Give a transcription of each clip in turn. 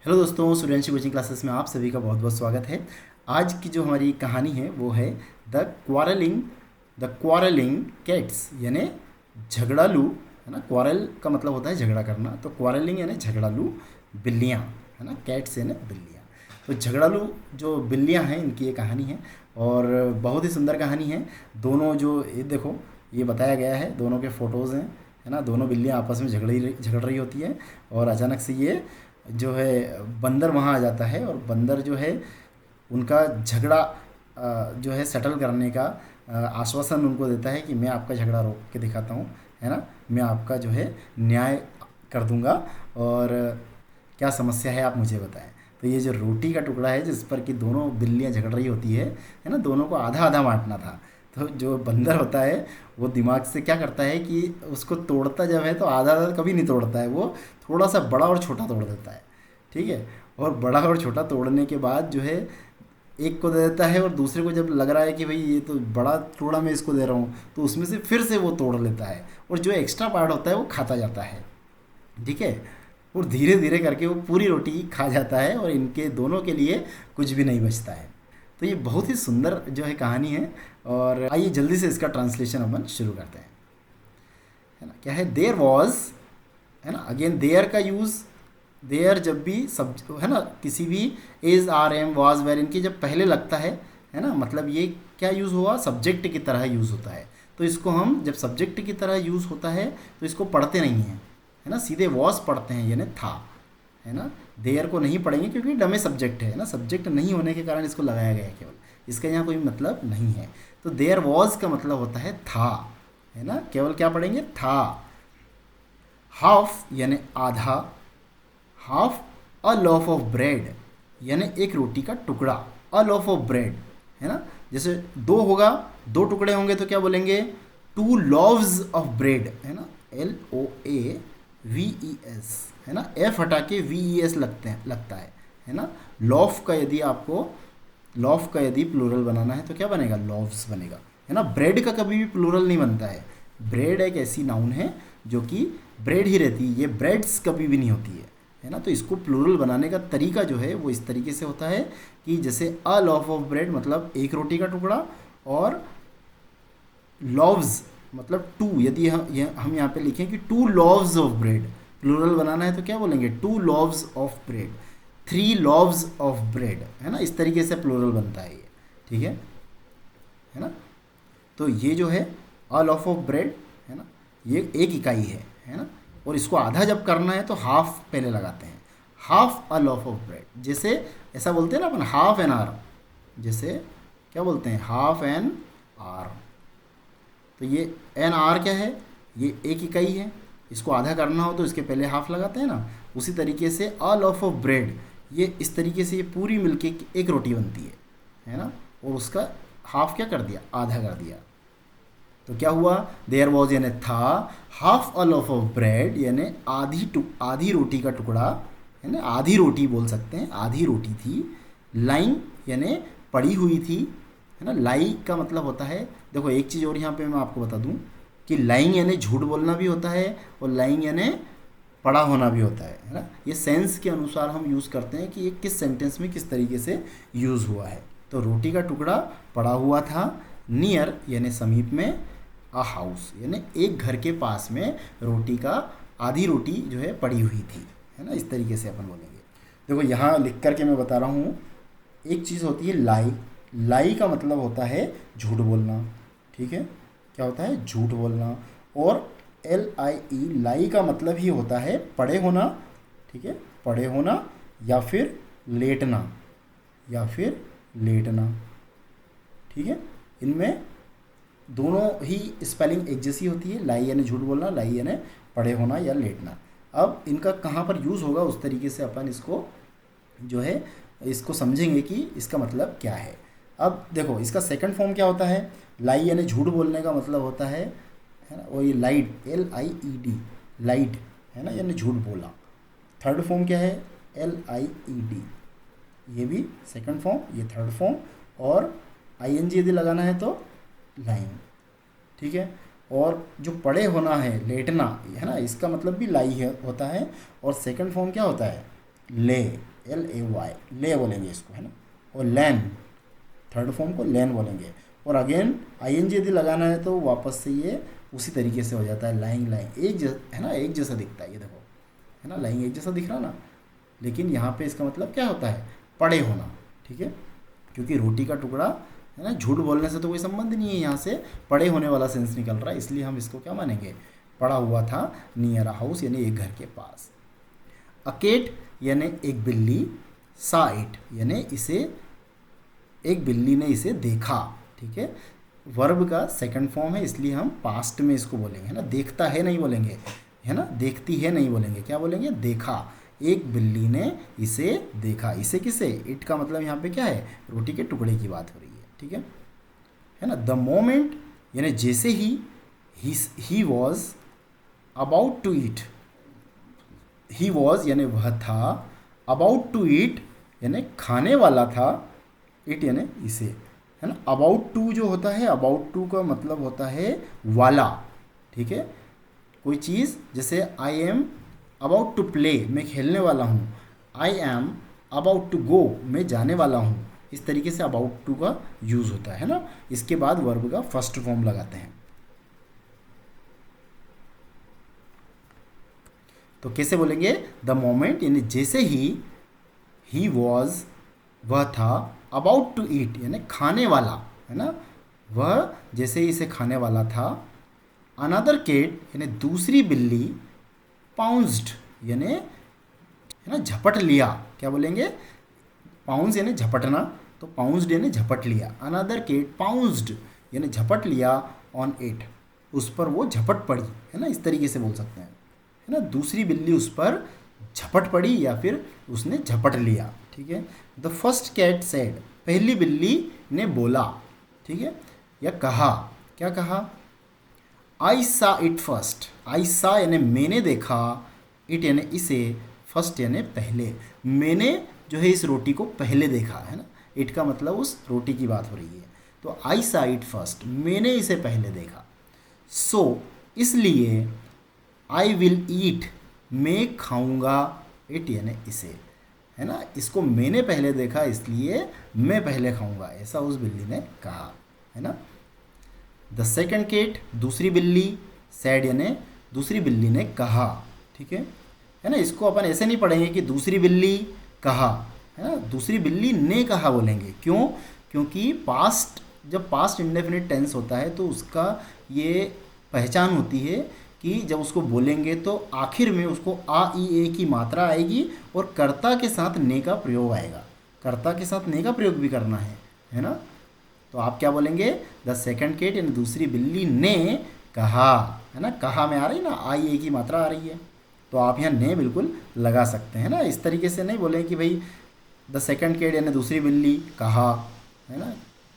Hello दोस्तों, Suryanshi coaching classes में आप सभी का बहुत बहुत स्वागत है। आज की जो हमारी कहानी है वो है द क्वारलिंग कैट्स, यानी झगड़ालू। है ना, क्वारल का मतलब होता है झगड़ा करना, तो क्वारलिंग यानी झगड़ालू बिल्लियाँ। है ना, कैट्स यानी बिल्लियाँ। तो झगड़ालू जो बिल्लियाँ हैं इनकी ये कहानी है और बहुत ही सुंदर कहानी है। दोनों जो ये देखो, ये बताया गया है, दोनों के फ़ोटोज़ हैं। है ना, दोनों बिल्लियाँ आपस में झगड़ रही होती हैं और अचानक से ये जो है बंदर वहाँ आ जाता है और बंदर जो है उनका झगड़ा जो है सेटल करने का आश्वासन उनको देता है कि मैं आपका झगड़ा रोक के दिखाता हूँ। है ना, मैं आपका जो है न्याय कर दूंगा और क्या समस्या है आप मुझे बताएं। तो ये जो रोटी का टुकड़ा है जिस पर कि दोनों बिल्लियाँ झगड़ रही होती है ना, दोनों को आधा आधा बांटना था। तो जो बंदर होता है वो दिमाग से क्या करता है कि उसको तोड़ता जब है तो आधा आधा कभी नहीं तोड़ता है, वो थोड़ा सा बड़ा और छोटा तोड़ देता है। ठीक है, और बड़ा और छोटा तोड़ने के बाद जो है एक को दे देता है और दूसरे को जब लग रहा है कि भाई ये तो बड़ा टुकड़ा मैं इसको दे रहा हूँ, तो उसमें से फिर से वो तोड़ लेता है और जो एक्स्ट्रा पार्ट होता है वो खाता जाता है। ठीक है, और धीरे धीरे करके वो पूरी रोटी खा जाता है और इनके दोनों के लिए कुछ भी नहीं बचता है। तो ये बहुत ही सुंदर जो है कहानी है और आइए जल्दी से इसका ट्रांसलेशन अपन शुरू करते हैं। है ना, क्या है, देयर वॉज। है ना, अगेन देयर का यूज़, देयर जब भी सब है ना, किसी भी is are am was were इनके जब पहले लगता है ना, मतलब ये क्या यूज़ हुआ, सब्जेक्ट की तरह यूज़ होता है। तो इसको हम जब सब्जेक्ट की तरह यूज़ होता है तो इसको पढ़ते नहीं हैं। है ना, सीधे वॉज पढ़ते हैं यानी था। है ना, देयर को नहीं पढ़ेंगे क्योंकि डमे सब्जेक्ट है ना, सब्जेक्ट नहीं होने के कारण इसको लगाया गया है केवल, इसका यहाँ कोई मतलब नहीं है। तो देयर वॉज का मतलब होता है था। है ना, केवल क्या पढ़ेंगे, था। हाफ यानी आधा, half a loaf of bread यानी एक रोटी का टुकड़ा, अ लॉफ ऑफ ब्रेड। है ना, जैसे दो होगा, दो टुकड़े होंगे तो क्या बोलेंगे, टू लॉव्स ऑफ ब्रेड। है ना, LOAVES। है ना, एफ हटा के VES लगता है ना। लॉफ का यदि आपको लॉफ का यदि प्लूरल बनाना है तो क्या बनेगा, लॉव्स बनेगा। है ना, ब्रेड का कभी भी प्लूरल नहीं बनता है। ब्रेड एक ऐसी नाउन है जो कि ब्रेड ही रहती है, ये ब्रेड्स कभी भी नहीं होती है। है ना, तो इसको प्लूरल बनाने का तरीका जो है वो इस तरीके से होता है कि जैसे अ लॉफ ऑफ ब्रेड मतलब एक रोटी का टुकड़ा, और लॉव्स मतलब टू, यदि हम यहाँ पे लिखें कि two loaves of bread, plural बनाना है तो क्या बोलेंगे, two loaves of bread, three loaves of bread. है ना, इस तरीके से प्लूरल बनता है ये। ठीक है ना, तो ये जो है अ लॉफ ऑफ ब्रेड, है ना, ये एक इकाई है ना, और इसको आधा जब करना है तो हाफ पहले लगाते हैं, half a loaf of bread. जैसे ऐसा बोलते हैं ना अपन, हाफ एन आर, जैसे क्या बोलते हैं, हाफ एन आर। तो ये एन आर क्या है, ये एक इकाई है, इसको आधा करना हो तो इसके पहले हाफ लगाते हैं ना। उसी तरीके से अ लॉफ ऑफ ब्रेड, ये इस तरीके से ये पूरी मिलके एक रोटी बनती है ना, और उसका हाफ क्या कर दिया, आधा कर दिया। तो क्या हुआ, देयर वॉज यानी था, half a loaf of bread यानी आधी रोटी का टुकड़ा, है ना, आधी रोटी बोल सकते हैं, आधी रोटी थी। लाइंग यानी पड़ी हुई थी। है ना, लाई का मतलब होता है, देखो एक चीज़ और यहाँ पे मैं आपको बता दूँ कि लाइंग यानी झूठ बोलना भी होता है और लाइंग यानी पड़ा होना भी होता है ना। ये सेंस के अनुसार हम यूज़ करते हैं कि ये किस सेंटेंस में किस तरीके से यूज़ हुआ है। तो रोटी का टुकड़ा पड़ा हुआ था, नियर यानी समीप में, अ हाउस यानी एक घर के पास में रोटी का आधी रोटी जो है पड़ी हुई थी। है ना, इस तरीके से अपन बोलेंगे। देखो यहाँ लिख करके मैं बता रहा हूँ, एक चीज़ होती है लाई, लाई का मतलब होता है झूठ बोलना। ठीक है, क्या होता है, झूठ बोलना। और LIE, लाई का मतलब ही होता है पड़े होना। ठीक है, पड़े होना या फिर लेटना, या फिर लेटना। ठीक है, इनमें दोनों ही स्पेलिंग एक जैसी होती है, लाई यानी झूठ बोलना, लाई यानी पड़े होना या लेटना। अब इनका कहाँ पर यूज़ होगा उस तरीके से अपन इसको जो है इसको समझेंगे कि इसका मतलब क्या है। अब देखो इसका सेकंड फॉर्म क्या होता है, लाई यानी झूठ बोलने का मतलब होता है ना, और ये लाइड, LIED, लाइड, है ना, यानी झूठ बोला। थर्ड फॉर्म क्या है, LIED, ये भी सेकंड फॉर्म, ये थर्ड फॉर्म, और ING यदि लगाना है तो लाइन। ठीक है, और जो पड़े होना है, लेटना, है ना, इसका मतलब भी लाई है होता है, और सेकंड फॉर्म क्या होता है, ले, LAY, ले बोलेंगे इसको, है ना। और लैन, थर्ड फॉर्म को लैन बोलेंगे। और अगेन ING यदि लगाना है तो वापस से ये उसी तरीके से हो जाता है, लाइंग लाइंग, एक है ना, एक जैसा दिखता है, ये देखो, है ना, लाइंग एक जैसा दिख रहा ना। लेकिन यहाँ पे इसका मतलब क्या होता है, पड़े होना, ठीक है। क्योंकि रोटी का टुकड़ा, है ना, झूठ बोलने से तो कोई संबंध नहीं है, यहाँ से पड़े होने वाला सेंस निकल रहा है, इसलिए हम इसको क्या मानेंगे, पड़ा हुआ था नियर अ हाउस, यानी एक घर के पास। अ केट यानी एक बिल्ली, सा इट यानी इसे, एक बिल्ली ने इसे देखा, ठीक है। वर्ब का सेकंड फॉर्म है, इसलिए हम पास्ट में इसको बोलेंगे, है ना। देखता है नहीं बोलेंगे, है ना, देखती है नहीं बोलेंगे, क्या बोलेंगे, देखा। एक बिल्ली ने इसे देखा, इसे किसे, इट का मतलब यहाँ पे क्या है, रोटी के टुकड़े की बात हो रही है, ठीक है ना। द मोमेंट यानी जैसे ही was about to eat, he was यानी वह था, अबाउट टू ईट यानी खाने वाला था, इट यानी इसे, है ना। अबाउट टू जो होता है, अबाउट टू का मतलब होता है वाला, ठीक है। कोई चीज़, जैसे I am about to play, मैं खेलने वाला हूँ, I am about to go, मैं जाने वाला हूँ, इस तरीके से अबाउट टू का यूज़ होता है ना। इसके बाद वर्ब का फर्स्ट फॉर्म लगाते हैं। तो कैसे बोलेंगे, द मोमेंट यानी जैसे ही वॉज वह था, अबाउट टू ईट यानी खाने वाला, है ना, वह जैसे ही इसे खाने वाला था। अनदर केट यानी दूसरी बिल्ली, पाउंस्ड यानी, है ना, झपट लिया, क्या बोलेंगे, पाउंस यानी झपटना, तो पाउंस्ड यानी झपट लिया। अनदर केट पाउंस्ड यानी झपट लिया, ऑन इट उस पर वो झपट पड़ी, है ना, इस तरीके से बोल सकते हैं, है ना। दूसरी बिल्ली उस पर झपट पड़ी या फिर उसने झपट लिया, ठीक है। द फर्स्ट कैट सेड, पहली बिल्ली ने बोला, ठीक है, या कहा, क्या कहा, आई सा इट फर्स्ट, आई सा यानी मैंने देखा, इट यानी इसे, फर्स्ट यानी पहले, मैंने जो है इस रोटी को पहले देखा, है ना। इट का मतलब उस रोटी की बात हो रही है, तो आई सा इट फर्स्ट, मैंने इसे पहले देखा। सो इसलिए, आई विल ईट मैं खाऊंगा, इट यानी इसे, है ना, इसको मैंने पहले देखा इसलिए मैं पहले खाऊंगा, ऐसा उस बिल्ली ने कहा, है ना। द सेकंड केट दूसरी बिल्ली, सैड यानी दूसरी बिल्ली ने कहा, ठीक है ना। इसको अपन ऐसे नहीं पढ़ेंगे कि दूसरी बिल्ली कहा, है ना, दूसरी बिल्ली ने कहा बोलेंगे, क्यों, क्योंकि पास्ट, जब पास्ट इंडेफिनिट टेंस होता है तो उसका ये पहचान होती है कि जब उसको बोलेंगे तो आखिर में उसको आ ई ए की मात्रा आएगी और कर्ता के साथ ने का प्रयोग आएगा, कर्ता के साथ ने का प्रयोग भी करना है ना। तो आप क्या बोलेंगे, द सेकंड केट यानी दूसरी बिल्ली ने कहा, है ना, कहा में आ रही ना, आई ए की मात्रा आ रही है, तो आप यहाँ ने बिल्कुल लगा सकते हैं ना। इस तरीके से नहीं बोलें कि भाई द सेकंड केट यानी दूसरी बिल्ली कहा, है ना,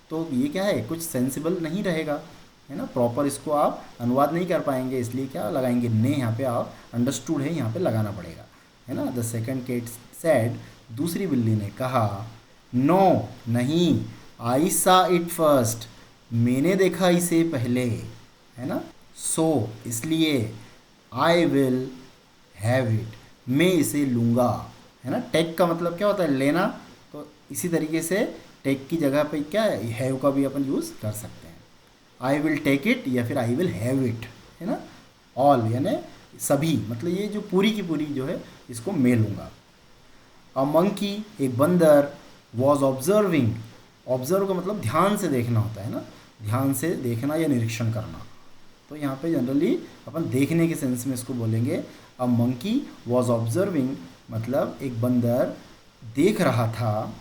तो ये क्या है, कुछ सेंसिबल नहीं रहेगा, है ना, प्रॉपर इसको आप अनुवाद नहीं कर पाएंगे, इसलिए क्या लगाएंगे, ने, यहाँ पे आप अंडरस्टूड है यहाँ पे लगाना पड़ेगा, है ना। द सेकंड केट सैड दूसरी बिल्ली ने कहा, नो नहीं, आई सा इट फर्स्ट मैंने देखा इसे पहले, है ना। सो इसलिए, आई विल हैव इट मैं इसे लूँगा, है ना। टेक का मतलब क्या होता है, लेना, तो इसी तरीके से टेक की जगह पे क्या है, हैव का भी अपन यूज़ कर सकते हैं। आई विल टेक इट या फिर आई विल हैव इट, है ना। ऑल यानी सभी, मतलब ये जो पूरी की पूरी जो है इसको मैं लूँगा। अ मंकी एक बंदर, वॉज ऑब्जर्विंग, ऑब्जर्व का मतलब ध्यान से देखना होता है ना, ध्यान से देखना या निरीक्षण करना, तो यहाँ पे जनरली अपन देखने के सेंस में इसको बोलेंगे। अ मंकी वॉज ऑब्जर्विंग मतलब एक बंदर देख रहा था,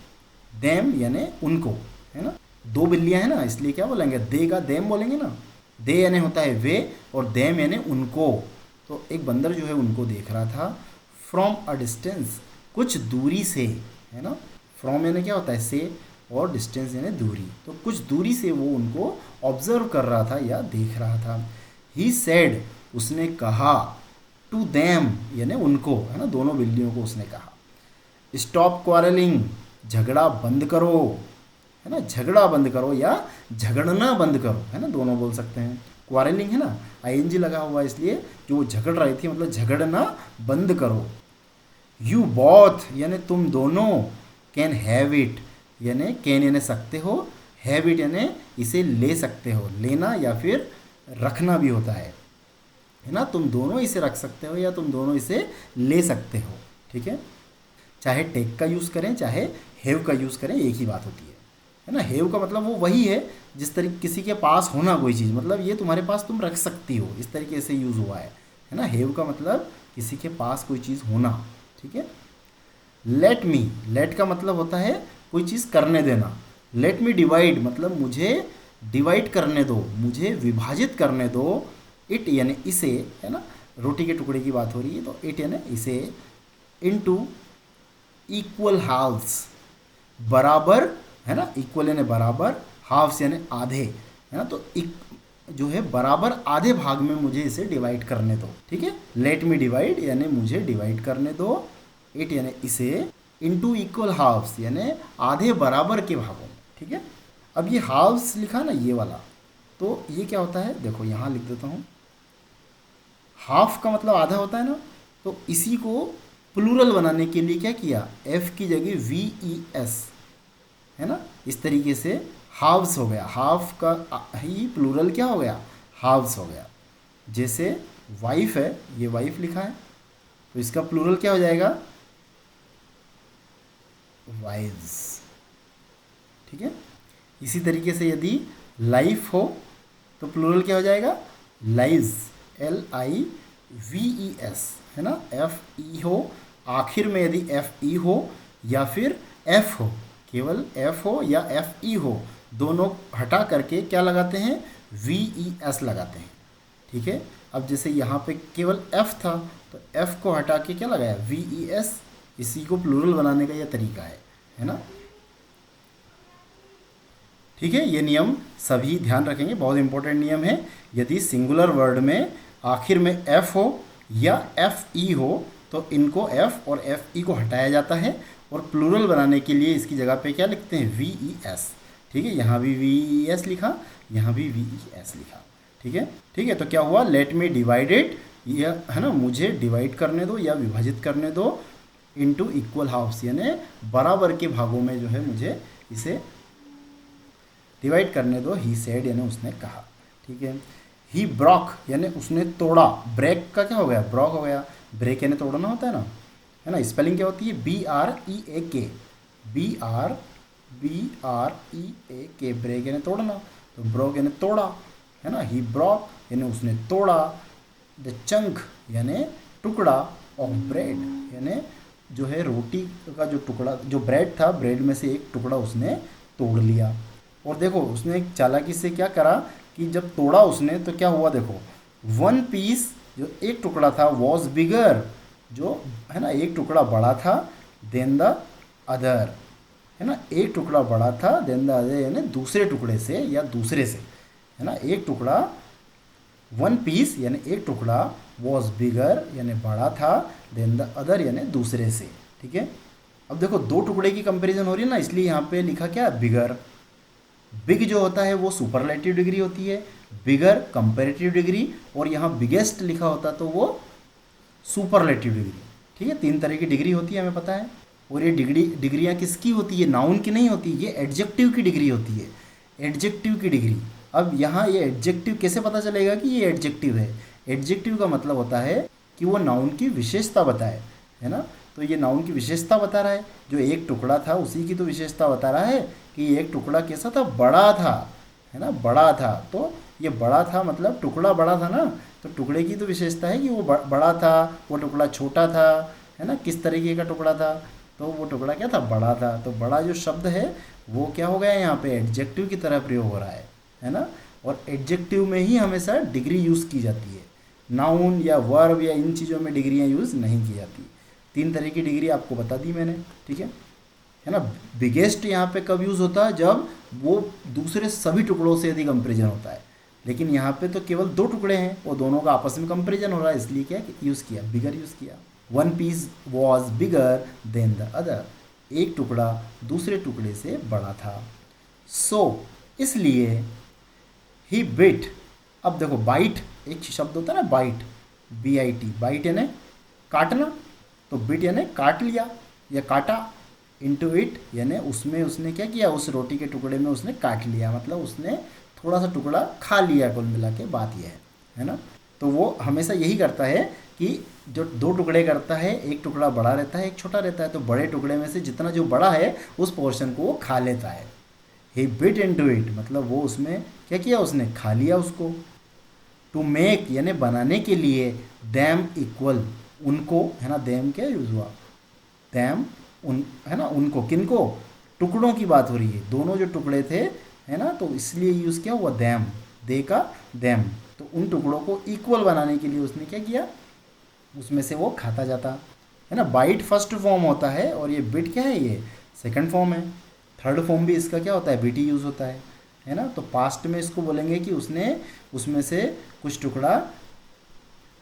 देम यानी उनको, है ना, दो बिल्लियाँ हैं ना, इसलिए क्या बोलेंगे, दे का देम बोलेंगे ना, दे यानी होता है वे और देम यानी उनको, तो एक बंदर जो है उनको देख रहा था। फ्रॉम अ डिस्टेंस कुछ दूरी से, है ना, फ्रॉम यानी क्या होता है से, और डिस्टेंस यानी दूरी, तो कुछ दूरी से वो उनको ऑब्जर्व कर रहा था या देख रहा था। ही सेड उसने कहा, टू देम यानी उनको, है ना, दोनों बिल्लियों को उसने कहा। स्टॉप क्वारलिंग झगड़ा बंद करो, है ना, झगड़ा बंद करो या झगड़ना बंद करो, है ना, दोनों बोल सकते हैं। क्वारलिंग है ना, आईएनजी लगा हुआ है, इसलिए जो वो झगड़ रही थी मतलब झगड़ना बंद करो। यू बोथ यानी तुम दोनों, कैन हैव इट यानी कैन यानी सकते हो, हैव इट यानी इसे ले सकते हो, लेना या फिर रखना भी होता है ना। तुम दोनों इसे रख सकते हो या तुम दोनों इसे ले सकते हो, ठीक है। चाहे टेक का यूज़ करें चाहे हैव का यूज़ करें, एक ही बात होती है ना। हैव का मतलब वो वही है जिस तरीके किसी के पास होना कोई चीज़, मतलब ये तुम्हारे पास तुम रख सकती हो, इस तरीके से यूज़ हुआ है ना। हैव का मतलब किसी के पास कोई चीज़ होना, ठीक है। लेट मी, लेट का मतलब होता है कोई चीज़ करने देना। लेट मी डिवाइड मतलब मुझे डिवाइड करने दो, मुझे विभाजित करने दो। इट यानी इसे, है ना, रोटी के टुकड़े की बात हो रही है तो इट यानी इसे, इनटू इक्वल हाफ्स बराबर, है ना, इक्वल यानी बराबर, हाफ्स यानी आधे, है ना। तो जो है बराबर आधे भाग में मुझे इसे डिवाइड करने दो, ठीक है। लेट मी डिवाइड यानी मुझे डिवाइड करने दो, इट यानी इसे, इनटू इक्वल हाफ्स यानी आधे बराबर के भागों में, ठीक है। अब ये हाफ्स लिखा ना ये वाला, तो ये क्या होता है देखो यहाँ लिख देता हूँ। हाफ का मतलब आधा होता है ना, तो इसी को प्लूरल बनाने के लिए क्या किया, एफ की जगह वी ई एस, है ना, इस तरीके से हाफ्स हो गया। हाफ का ही प्लूरल क्या हो गया, हाफ्स हो गया। जैसे वाइफ है, ये वाइफ लिखा है तो इसका प्लूरल क्या हो जाएगा, वाइव्स, ठीक है। इसी तरीके से यदि लाइफ हो तो प्लूरल क्या हो जाएगा, lives, L I V E S, है ना। एफ ई हो आखिर में, यदि एफ ई हो या फिर एफ हो, केवल एफ हो या एफ ई हो, दोनों हटा करके क्या लगाते हैं, वी ई एस लगाते हैं, ठीक है। अब जैसे यहाँ पे केवल एफ था तो एफ को हटा के क्या लगाया, वी ई एस। इसी को प्लूरल बनाने का यह तरीका है ना। ठीक है, ये नियम सभी ध्यान रखेंगे, बहुत इंपॉर्टेंट नियम है। यदि सिंगुलर वर्ड में आखिर में एफ हो या एफ ई हो तो इनको एफ और एफ ई को हटाया जाता है और प्लूरल बनाने के लिए इसकी जगह पे क्या लिखते हैं, वी ई एस, ठीक है। यहाँ भी वी ई एस लिखा, यहाँ भी वी ई एस लिखा, ठीक है। ठीक है, तो क्या हुआ, लेट मी डिवाइडेड, यह है ना, मुझे डिवाइड करने दो या विभाजित करने दो, इनटू इक्वल हाफ्स यानी बराबर के भागों में जो है मुझे इसे डिवाइड करने दो। ही सेड यानी उसने कहा, ठीक है। ही ब्रॉक यानी उसने तोड़ा, ब्रेक का क्या हो गया, ब्रॉक हो गया। ब्रेक यानी तोड़ना होता है ना। स्पेलिंग क्या होती है, बी आर ई ए के, बी आर ई ए के, ब्रेक यानी तोड़ना, तो ब्रॉक यानी तोड़ा, है ना। ही ब्रॉक यानी उसने तोड़ा। द चंक यानी टुकड़ा, ऑफ ब्रेड यानी जो है रोटी का जो टुकड़ा, जो ब्रेड था, ब्रेड में से एक टुकड़ा उसने तोड़ लिया। और देखो उसने एक चालाकी से क्या करा कि जब तोड़ा उसने तो क्या हुआ, देखो वन पीस जो एक टुकड़ा था वॉज बिगर, जो है ना एक टुकड़ा बड़ा था, देन द अदर, है ना, एक टुकड़ा बड़ा था, देन द अदर यानी दूसरे टुकड़े से या दूसरे से, है ना। एक टुकड़ा, वन पीस यानी एक टुकड़ा, वॉज बिगर यानी बड़ा था, देन द अदर यानी दूसरे से, ठीक है। अब देखो दो टुकड़े की कंपैरिजन हो रही है ना, इसलिए यहाँ पे लिखा क्या, बिगर। बिग जो होता है वो सुपरलेटिव डिग्री होती है, बिगर कंपैरेटिव डिग्री, और यहाँ बिगेस्ट लिखा होता तो वो सुपरलेटिव डिग्री, ठीक है। तीन तरह की डिग्री होती है हमें पता है। और ये डिग्रियाँ किसकी होती है, नाउन की नहीं होती, ये एडजेक्टिव की डिग्री होती है, एडजेक्टिव की डिग्री। अब यहाँ ये एडजेक्टिव कैसे पता चलेगा कि ये एडजेक्टिव है, एडजेक्टिव का मतलब होता है कि वो नाउन की विशेषता बताए, है ना। तो ये नाउन की विशेषता बता रहा है, जो एक टुकड़ा था उसी की तो विशेषता बता रहा है कि एक टुकड़ा कैसा था, बड़ा था, है ना, बड़ा था। तो ये बड़ा था मतलब टुकड़ा बड़ा था ना, तो टुकड़े की तो विशेषता है कि वो बड़ा था, वो टुकड़ा छोटा था, है ना, किस तरीके का टुकड़ा था, तो वो टुकड़ा क्या था, बड़ा था। तो बड़ा जो शब्द है वो क्या हो गया यहाँ पे, एडजेक्टिव की तरह प्रयोग हो रहा है ना। और एडजेक्टिव में ही हमेशा डिग्री यूज़ की जाती है, नाउन या वर्ब या इन चीज़ों में डिग्रियाँ यूज़ नहीं की जाती। तीन तरह की डिग्री आपको बता दी मैंने, ठीक है ना। बिगेस्ट यहाँ पे कब यूज़ होता है, जब वो दूसरे सभी टुकड़ों से यदि कंपेरिजन होता है, लेकिन यहाँ पे तो केवल दो टुकड़े हैं और दोनों का आपस में कंपेरिजन हो रहा है, इसलिए क्या यूज़ किया, बिगर यूज़ किया। One piece was bigger than the other, एक टुकड़ा दूसरे टुकड़े से बड़ा था। सो इसलिए ही बिट, अब देखो बाइट एक शब्द होता है ना, bite, B I T, bite यानी काटना, तो बिट यानी काट लिया या काटा, इनटू इट यानी उसमें उसने क्या किया, उस रोटी के टुकड़े में उसने काट लिया, मतलब उसने थोड़ा सा टुकड़ा खा लिया, कुल मिला के बात यह है ना। तो वो हमेशा यही करता है कि जो दो टुकड़े करता है, एक टुकड़ा बड़ा रहता है एक छोटा रहता है, तो बड़े टुकड़े में से जितना जो बड़ा है उस पोर्शन को वो खा लेता है। ही बिट इनटू इट मतलब वो उसमें क्या किया, उसने खा लिया उसको। टू मेक यानी बनाने के लिए, दैम इक्वल उनको, है ना, दैम क्या यूज़ हुआ, दैम उन, है ना, उनको, किनको, टुकड़ों की बात हो रही है, दोनों जो टुकड़े थे, है ना, तो इसलिए यूज़ क्या हुआ दैम, दे का दैम। तो उन टुकड़ों को इक्वल बनाने के लिए उसने क्या किया, उसमें से वो खाता जाता, है ना। बाइट फर्स्ट फॉर्म होता है और ये बिट क्या है, ये सेकंड फॉर्म है। थर्ड फॉर्म भी इसका क्या होता है, बिट ही यूज़ होता है ना। तो पास्ट में इसको बोलेंगे कि उसने उसमें से कुछ टुकड़ा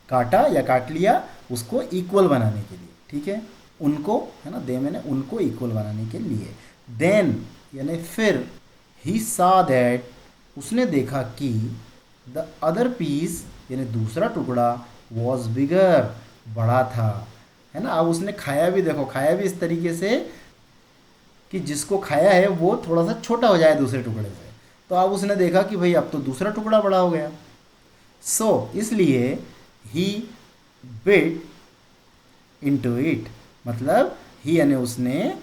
काटा या काट लिया उसको इक्वल बनाने के लिए, ठीक है। उनको, है ना, दे मैंने उनको इक्वल बनाने के लिए। देन यानी फिर, ही सा दैट उसने देखा कि, द अदर पीस यानी दूसरा टुकड़ा वॉज बिगर बड़ा था, है ना। अब उसने खाया भी, देखो खाया भी इस तरीके से कि जिसको खाया है वो थोड़ा सा छोटा हो जाए दूसरे टुकड़े से। तो अब उसने देखा कि भाई अब तो दूसरा टुकड़ा बड़ा हो गया, सो इसलिए ही बिट इनटू इट मतलब ही यानी उसने,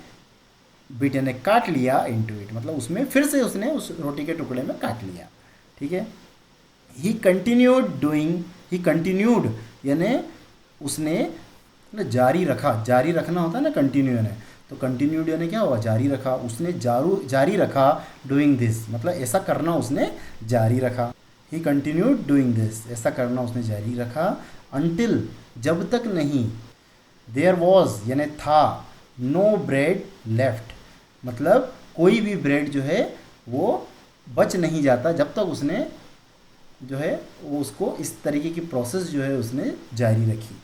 बिट यानी काट लिया, इनटू इट मतलब उसमें फिर से उसने उस रोटी के टुकड़े में काट लिया, ठीक है। ही कंटिन्यूड डूइंग, ही कंटिन्यूड यानी उसने ना जारी रखा, जारी रखना होता है ना कंटिन्यू यानी, तो कंटिन्यूड यानी क्या हुआ, जारी रखा, उसने जारी रखा डूइंग दिस मतलब ऐसा करना उसने जारी रखा। ही कंटिन्यूड डूइंग दिस ऐसा करना उसने जारी रखा, अनटिल जब तक नहीं, देयर वॉज यानी था, नो ब्रेड लेफ्ट मतलब कोई भी ब्रेड जो है वो बच नहीं जाता जब तक उसने जो है वो उसको इस तरीके की प्रोसेस जो है उसने जारी रखी,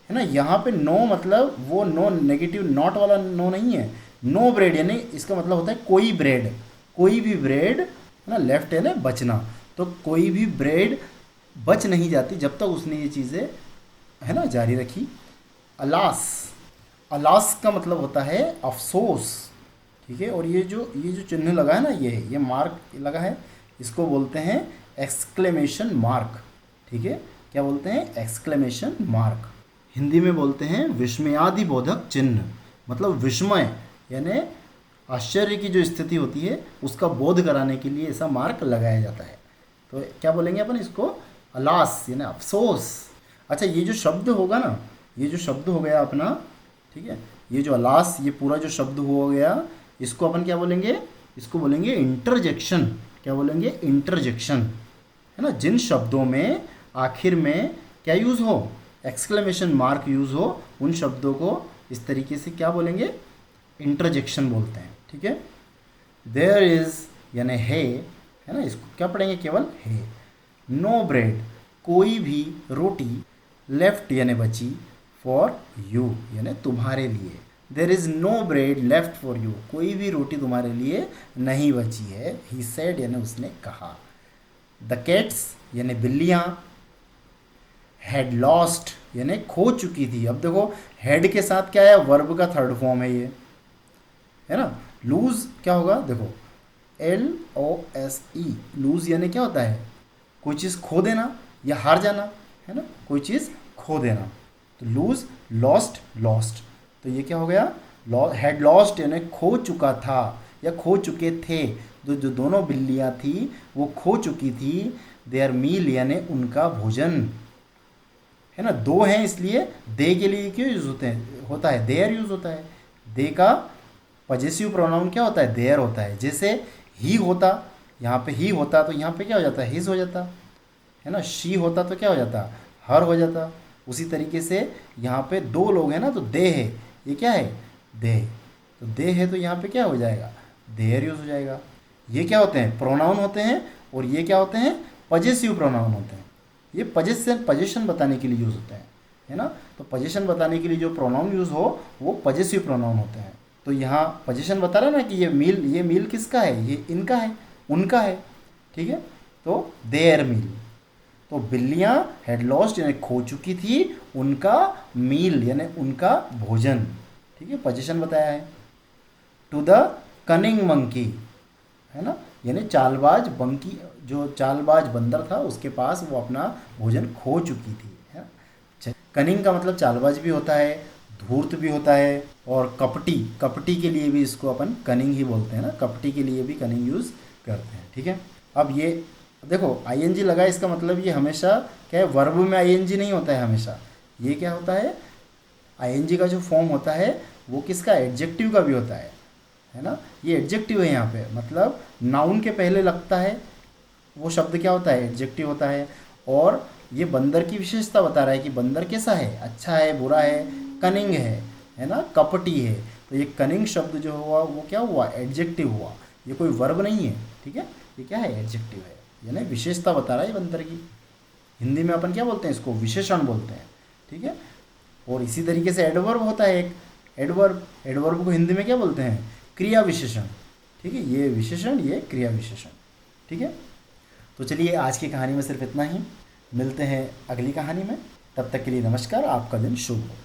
है ना। यहाँ पे नो मतलब वो नो नेगेटिव नॉट वाला नो नहीं है, नो ब्रेड यानी इसका मतलब होता है कोई ब्रेड, कोई भी ब्रेड, है ना, लेफ्ट यानी बचना, तो कोई भी ब्रेड बच नहीं जाती जब तक उसने ये चीज़ें, है ना, जारी रखी। अलास, अलास का मतलब होता है अफसोस, ठीक है। और ये जो चिन्ह लगा है ना, ये मार्क लगा है, इसको बोलते हैं एक्सक्लेमेशन मार्क, ठीक है। क्या बोलते हैं, एक्सक्लेमेशन मार्क। हिंदी में बोलते हैं विस्मयादि बोधक चिन्ह, मतलब विस्मय यानी आश्चर्य की जो स्थिति होती है उसका बोध कराने के लिए ऐसा मार्क लगाया जाता है। तो क्या बोलेंगे अपन इसको, अलास यानी अफसोस। अच्छा ये जो शब्द होगा ना, ये जो शब्द हो गया अपना, ठीक है, ये जो अलास ये पूरा जो शब्द हो गया, इसको अपन क्या बोलेंगे, इसको बोलेंगे इंटरजेक्शन। क्या बोलेंगे, इंटरजेक्शन, है ना। जिन शब्दों में आखिर में क्या यूज़ हो, एक्सक्लेमेशन मार्क यूज़ हो, उन शब्दों को इस तरीके से क्या बोलेंगे, इंटरजेक्शन बोलते हैं, ठीक है। देयर इज़ यानी है ना, इसको क्या पढ़ेंगे, केवल है। नो ब्रेड कोई भी रोटी, लेफ्ट यानी बची, फॉर यू यानी तुम्हारे लिए। There is no bread left for you कोई भी रोटी तुम्हारे लिए नहीं बची है। ही सेड यानी उसने कहा। द कैट्स यानी बिल्लियाँ, हैड लॉस्ट यानी खो चुकी थी। अब देखो हेड के साथ क्या है, वर्ब का थर्ड फॉर्म है ये, है ना। लूज क्या होगा, देखो LOSE लूज यानी क्या होता है, कोई चीज़ खो देना या हार जाना, है ना, कोई चीज़ खो देना। तो लूज, लॉस्ट, लॉस्ट, तो ये क्या हो गया, हैड लॉस्ट यानी खो चुका था या खो चुके थे। जो दोनों बिल्लियाँ थी वो खो चुकी थी। देयर मील यानी उनका भोजन, है ना। दो हैं इसलिए दे के लिए क्यों यूज़ होता है देयर यूज़ होता है। दे का पजेसिव प्रोनाउन क्या होता है, देयर होता है। जैसे ही होता, यहाँ पे ही होता तो यहाँ पे क्या हो जाता है, हिज हो जाता, है ना। शी होता तो क्या हो जाता, हर हो जाता। उसी तरीके से यहाँ पे दो लोग हैं ना, तो दे है, ये क्या है, दे, तो दे है तो यहाँ पे क्या हो जाएगा, देयर यूज हो जाएगा। ये क्या होते हैं, प्रोनाउन होते हैं, और ये क्या होते हैं, पजेसिव प्रोनाउन होते हैं। ये पजेशन बताने के लिए यूज़ होते हैं, है ना। तो पजेशन बताने के लिए जो प्रोनाउन यूज़ हो वो पजेसिव प्रोनाउन होते हैं। तो यहाँ पजेशन बता रहा है ना कि ये मील किसका है, ये इनका है, उनका है, ठीक है। तो देयर मील, तो बिल्लियाँ हैड लॉस्ट यानी खो चुकी थी उनका मील यानी उनका भोजन। ठीक है, पोजीशन बताया है। टू द कनिंग मंकी, है ना, यानी चालबाज बंकी, जो चालबाज बंदर था उसके पास वो अपना भोजन खो चुकी थी, है ना। कनिंग का मतलब चालबाज भी होता है, धूर्त भी होता है, और कपटी, कपटी के लिए भी इसको अपन कनिंग ही बोलते हैं ना, कपटी के लिए भी कनिंग यूज़ करते हैं। ठीक है, अब ये देखो आईएनजी लगा, इसका मतलब ये हमेशा क्या है, वर्ब में आईएनजी नहीं होता है हमेशा। ये क्या होता है, आईएनजी का जो फॉर्म होता है वो किसका, एडजेक्टिव का भी होता है ना। ये एडजेक्टिव है यहाँ पे, मतलब नाउन के पहले लगता है वो शब्द क्या होता है, एडजेक्टिव होता है। और ये बंदर की विशेषता बता रहा है कि बंदर कैसा है, अच्छा है, बुरा है, कनिंग है ना, कपटी है। तो ये कनिंग शब्द जो हुआ वो क्या हुआ, एडजेक्टिव हुआ, ये कोई वर्ब नहीं है। ठीक है, ये क्या है, एडजेक्टिव है, यानी विशेषता बता रहा है बंदर की। हिंदी में अपन क्या बोलते हैं, इसको विशेषण बोलते हैं। ठीक है, और इसी तरीके से एडवर्ब होता है एक, एडवर्ब, एडवर्ब को हिंदी में क्या बोलते हैं, क्रिया विशेषण। ठीक है, ये विशेषण, ये क्रिया विशेषण। ठीक है, तो चलिए आज की कहानी में सिर्फ इतना ही, मिलते हैं अगली कहानी में, तब तक के लिए नमस्कार, आपका दिन शुभ हो।